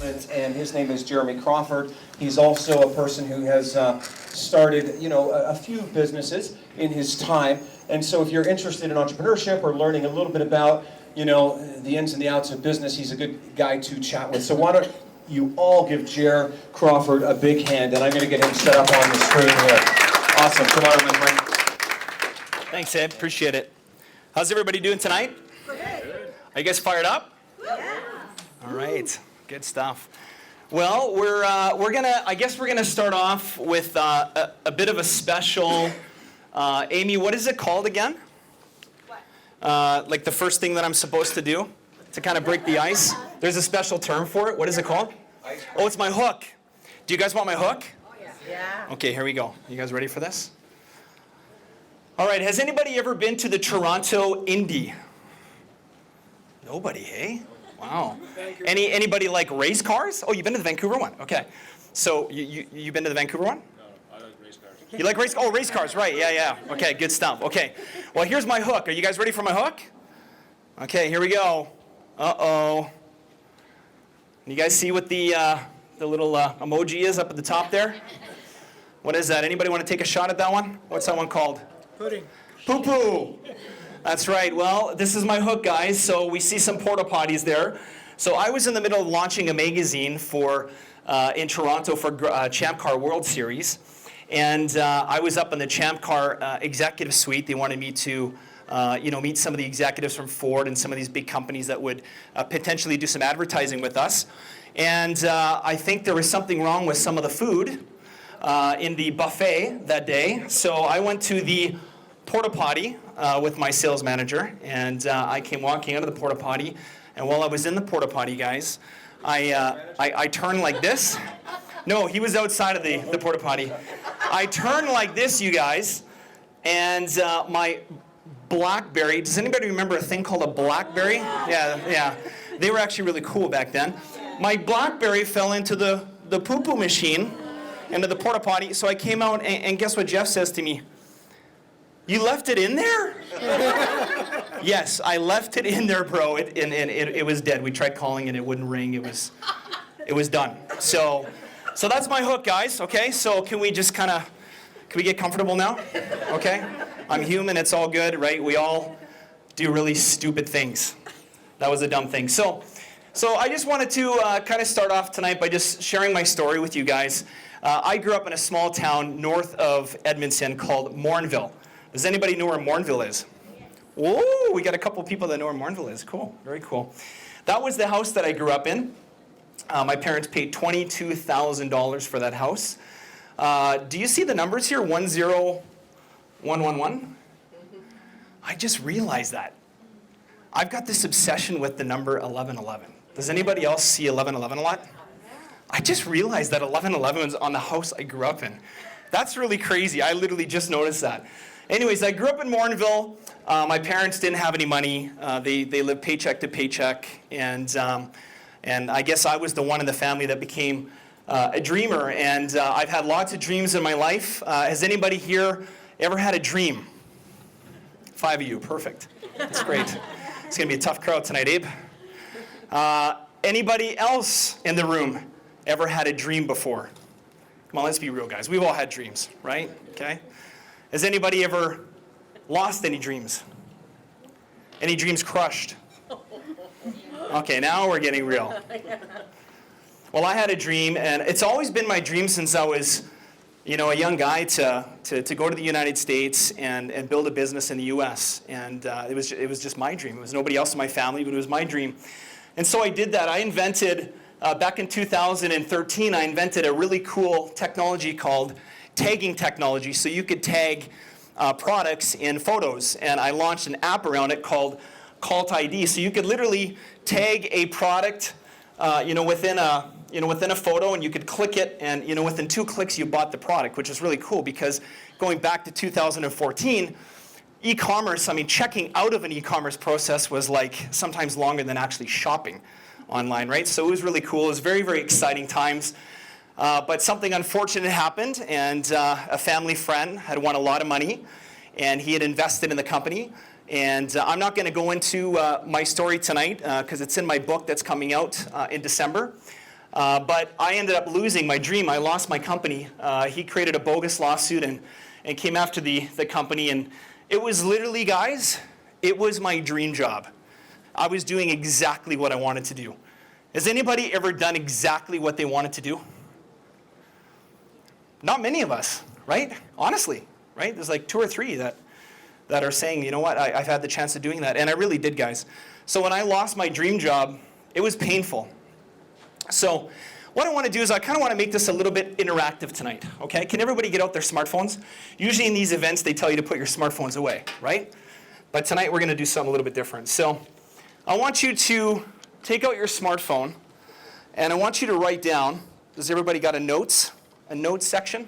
announcement, and his name is Jeremy Crawford. He's also a person who has started, a few businesses in his time. And so if you're interested in entrepreneurship or learning a little bit about, the ins and the outs of business, he's a good guy to chat with. So why don't you all give Jer Crawford a big hand, and I'm going to get him set up on the screen here. Awesome. Come on, my friend. Thanks, Ed. Appreciate it. How's everybody doing tonight? Good. Are you guys fired up? Yeah. All right. Good stuff. Well, we're gonna start off with a bit of a special. Amy, what is it called again? What? Like the first thing that I'm supposed to do to kind of break the ice. There's a special term for it. What is it called? Oh, it's my hook. Do you guys want my hook? Oh, yeah. Yeah. Okay, here we go. You guys ready for this? All right, has anybody ever been to the Toronto Indy? Nobody, hey? Wow. Anybody like race cars? Oh, you've been to the Vancouver one? Okay. So you've been to the Vancouver one? No, I like race cars. You like race? Oh, race cars, right? Yeah. Okay, good stuff. Okay. Well, here's my hook. Are you guys ready for my hook? Okay, here we go. Uh-oh. You guys see what the little emoji is up at the top there? What is that? Anybody want to take a shot at that one? What's that one called? Pudding. Poo-poo. That's right. Well, this is my hook, guys. So we see some porta potties there. So I was in the middle of launching a magazine in Toronto for Champ Car World Series. And I was up in the Champ Car executive suite. They wanted me to meet some of the executives from Ford and some of these big companies that would potentially do some advertising with us. And I think there was something wrong with some of the food in the buffet that day. So I went to the porta potty with my sales manager, and I came walking out of the porta potty. And while I was in the porta potty, guys, I turned like this. No, he was outside of the porta potty. I turned like this, you guys, and my BlackBerry. Does anybody remember a thing called a BlackBerry? Yeah. They were actually really cool back then. My BlackBerry fell into the poo-poo machine, into the porta potty. So I came out, and guess what Jeff says to me? You left it in there? Yes, I left it in there, bro. It was dead. We tried calling it wouldn't ring. It was done. So that's my hook, guys. Okay. So can we get comfortable now? Okay. I'm human. It's all good, right? We all do really stupid things. That was a dumb thing. So I just wanted to kind of start off tonight by just sharing my story with you guys. I grew up in a small town north of Edmonton called Morinville. Does anybody know where Morinville is? Whoa, we got a couple people that know where Morinville is. Cool, very cool. That was the house that I grew up in. My parents paid $22,000 for that house. Do you see the numbers here? 10111? I just realized that. I've got this obsession with the number 1111. Does anybody else see 1111 a lot? I just realized that 1111 was on the house I grew up in. That's really crazy. I literally just noticed that. Anyways, I grew up in Morinville. My parents didn't have any money. They lived paycheck to paycheck. And I guess I was the one in the family that became a dreamer. And I've had lots of dreams in my life. Has anybody here ever had a dream? 5 of you. Perfect. That's great. It's going to be a tough crowd tonight, Abe. Anybody else in the room ever had a dream before? Come on, let's be real, guys. We've all had dreams, right? Okay. Has anybody ever lost any dreams? Any dreams crushed? Okay, now we're getting real. Well, I had a dream, and it's always been my dream since I was, a young guy to go to the United States and build a business in the U.S. And it was just my dream. It was nobody else in my family, but it was my dream. And so I did that. I invented, back in 2013, I invented a really cool technology called tagging technology, so you could tag products in photos. And I launched an app around it called Cult ID. So you could literally tag a product, within a photo, and you could click it, and within 2 clicks you bought the product, which is really cool because going back to 2014, e-commerce, checking out of an e-commerce process was like sometimes longer than actually shopping online, right? So it was really cool. It was very, very exciting times. But something unfortunate happened, and a family friend had won a lot of money, and he had invested in the company. And I'm not going to go into my story tonight because it's in my book that's coming out in December. But I ended up losing my dream. I lost my company. He created a bogus lawsuit and came after the company. And it was literally, guys, it was my dream job. I was doing exactly what I wanted to do. Has anybody ever done exactly what they wanted to do? Not many of us, right? Honestly, right? There's like 2 or 3 that are saying, you know what, I've had the chance of doing that. And I really did, guys. So when I lost my dream job, it was painful. So what I want to do is I kind of want to make this a little bit interactive tonight, okay? Can everybody get out their smartphones? Usually in these events, they tell you to put your smartphones away, right? But tonight we're going to do something a little bit different. So I want you to take out your smartphone, and I want you to write down, does everybody got a notes section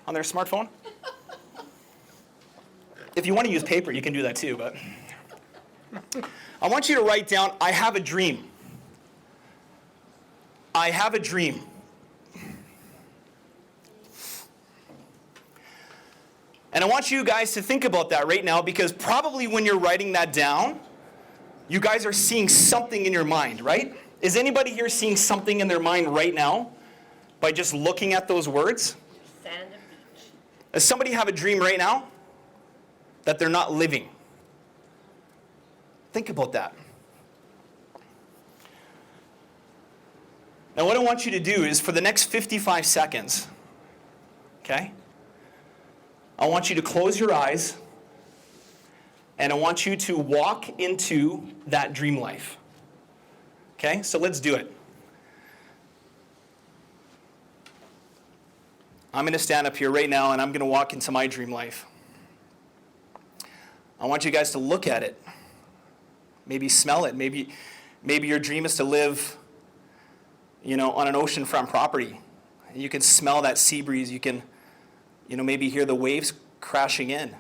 on their smartphone? If you want to use paper, you can do that too, but I want you to write down, I have a dream. I have a dream. And I want you guys to think about that right now, because probably when you're writing that down, you guys are seeing something in your mind, right? Is anybody here seeing something in their mind right now by just looking at those words? Sand and beach. Does somebody have a dream right now that they're not living? Think about that. Now what I want you to do is for the next 55 seconds, okay? I want you to close your eyes and I want you to walk into that dream life. Okay, so let's do it. I'm going to stand up here right now and I'm going to walk into my dream life. I want you guys to look at it. Maybe smell it. Maybe your dream is to live, on an oceanfront property. You can smell that sea breeze. You can, maybe hear the waves crashing in.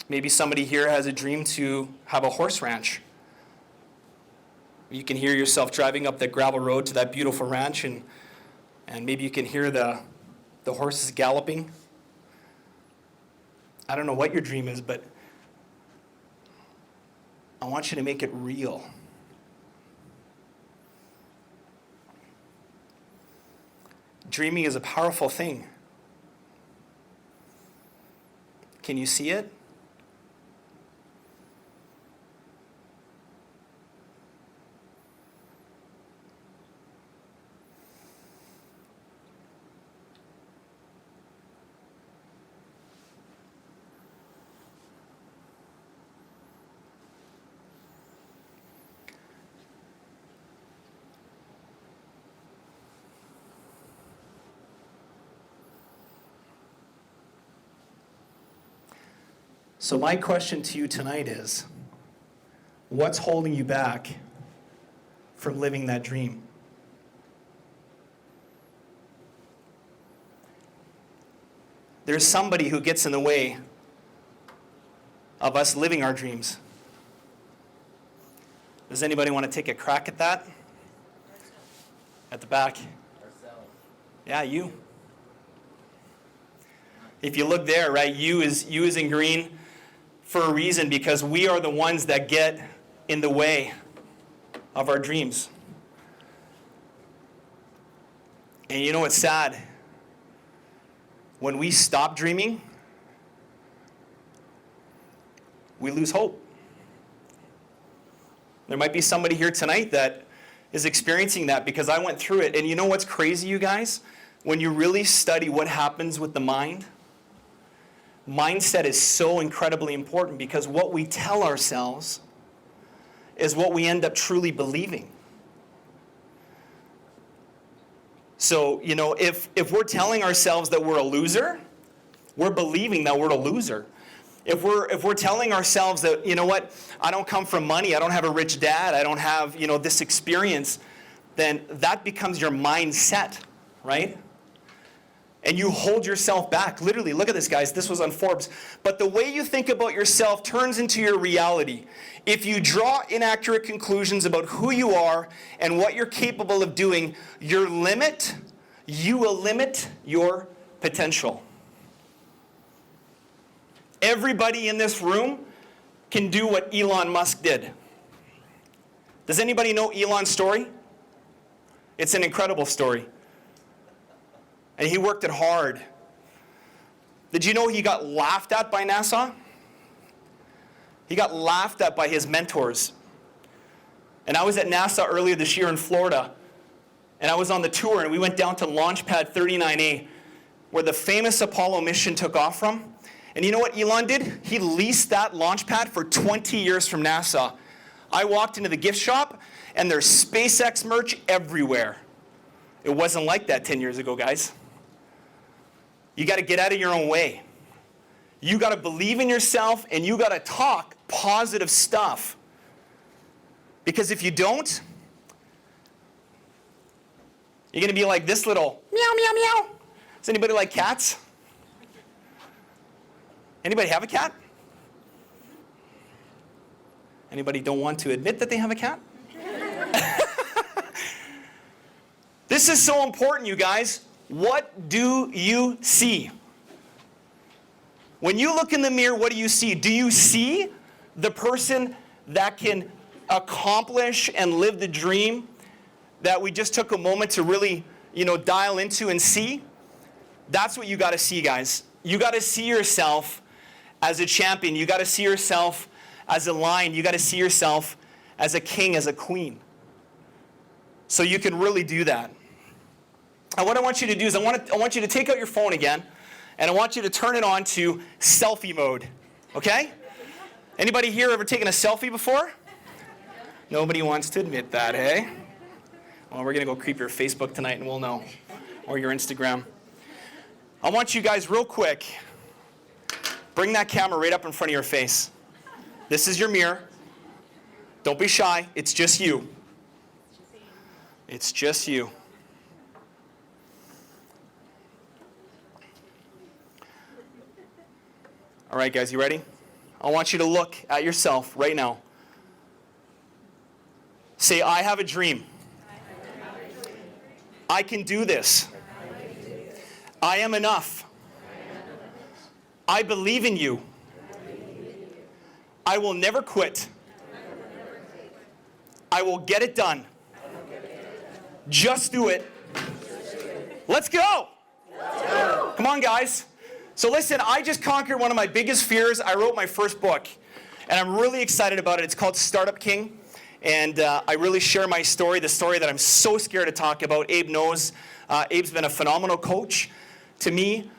Maybe somebody here has a dream to have a horse ranch. You can hear yourself driving up the gravel road to that beautiful ranch, and maybe you can hear the horses galloping. I don't know what your dream is, but I want you to make it real. Dreaming is a powerful thing. Can you see it? So my question to you tonight is, what's holding you back from living that dream? There's somebody who gets in the way of us living our dreams. Does anybody want to take a crack at that? At the back. Yeah, you. If you look there, right, you is in green for a reason, because we are the ones that get in the way of our dreams. And you know what's sad? When we stop dreaming, we lose hope. There might be somebody here tonight that is experiencing that, because I went through it. And you know what's crazy, you guys? When you really study what happens with the mind, mindset is so incredibly important, because what we tell ourselves is what we end up truly believing. So, if we're telling ourselves that we're a loser, we're believing that we're a loser. If we're telling ourselves that, you know what, I don't come from money, I don't have a rich dad, I don't have, this experience, then that becomes your mindset, right? And you hold yourself back. Literally, look at this, guys. This was on Forbes. But the way you think about yourself turns into your reality. If you draw inaccurate conclusions about who you are and what you're capable of doing, you will limit your potential. Everybody in this room can do what Elon Musk did. Does anybody know Elon's story? It's an incredible story. And he worked it hard. Did you know he got laughed at by NASA? He got laughed at by his mentors. And I was at NASA earlier this year in Florida, and I was on the tour, and we went down to Launch Pad 39A, where the famous Apollo mission took off from. And you know what Elon did? He leased that launch pad for 20 years from NASA. I walked into the gift shop, and there's SpaceX merch everywhere. It wasn't like that 10 years ago, guys. You got to get out of your own way. You got to believe in yourself, and you got to talk positive stuff. Because if you don't, you're going to be like this little meow, meow, meow. Does anybody like cats? Anybody have a cat? Anybody don't want to admit that they have a cat? This is so important, you guys. What do you see? When you look in the mirror, what do you see? Do you see the person that can accomplish and live the dream that we just took a moment to really, dial into and see? That's what you got to see, guys. You got to see yourself as a champion. You got to see yourself as a lion. You got to see yourself as a king, as a queen. So you can really do that. And what I want you to do is I want you to take out your phone again, and I want you to turn it on to selfie mode. Okay? Anybody here ever taken a selfie before? Nobody wants to admit that, hey? Well, we're going to go creep your Facebook tonight and we'll know. Or your Instagram. I want you guys real quick, bring that camera right up in front of your face. This is your mirror. Don't be shy. It's just you. It's just you. All right, guys, you ready? I want you to look at yourself right now. Say, I have a dream. I can do this. I am enough. I believe in you. I will never quit. I will get it done. Just do it. Let's go. Come on, guys. So listen, I just conquered one of my biggest fears. I wrote my first book, and I'm really excited about it. It's called Startup King, and I really share my story, the story that I'm so scared to talk about. Abe knows. Abe's been a phenomenal coach to me.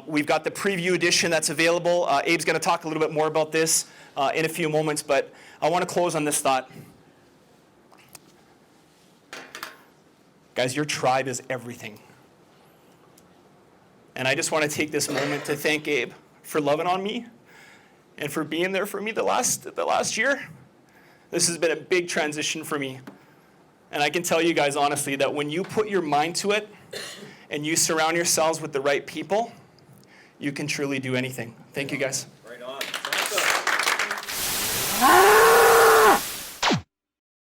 We've got the preview edition that's available. Abe's going to talk a little bit more about this in a few moments, but I want to close on this thought. Guys, your tribe is everything. And I just want to take this moment to thank Abe for loving on me and for being there for me the last year. This has been a big transition for me. And I can tell you guys honestly that when you put your mind to it and you surround yourselves with the right people, you can truly do anything. Thank you, guys. Right on. Awesome.